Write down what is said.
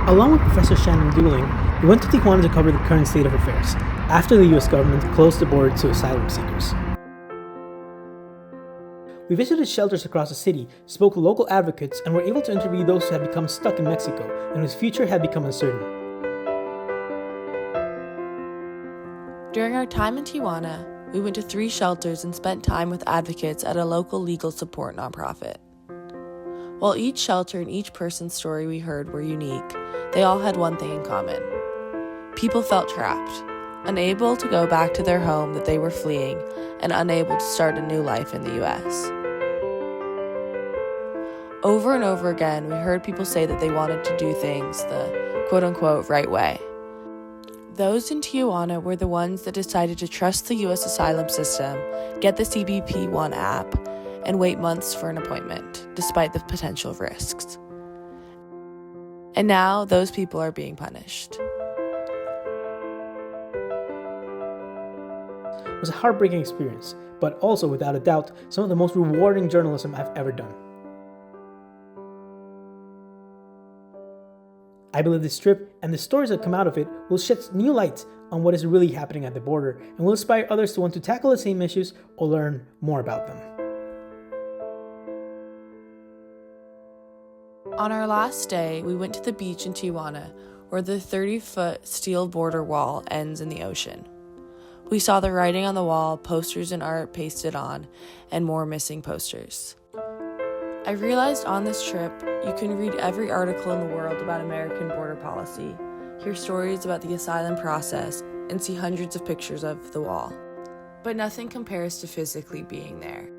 Along with Professor Shannon Dooling, we went to Tijuana to cover the current state of affairs, after the US government closed the border to asylum seekers. We visited shelters across the city, spoke with local advocates, and were able to interview those who had become stuck in Mexico and whose future had become uncertain. During our time in Tijuana, we went to 3 shelters and spent time with advocates at a local legal support nonprofit. While each shelter and each person's story we heard were unique, they all had one thing in common. People felt trapped, unable to go back to their home that they were fleeing, and unable to start a new life in the US. Over and over again, we heard people say that they wanted to do things the quote-unquote right way. Those in Tijuana were the ones that decided to trust the US asylum system, get the CBP-1 app, and wait months for an appointment, despite the potential risks. And now, those people are being punished. It was a heartbreaking experience, but also, without a doubt, some of the most rewarding journalism I've ever done. I believe this trip and the stories that come out of it will shed new light on what is really happening at the border and will inspire others to want to tackle the same issues or learn more about them. On our last day, we went to the beach in Tijuana, where the 30-foot steel border wall ends in the ocean. We saw the writing on the wall, posters and art pasted on, and more missing posters. I realized on this trip, you can read every article in the world about American border policy, hear stories about the asylum process, and see hundreds of pictures of the wall. But nothing compares to physically being there.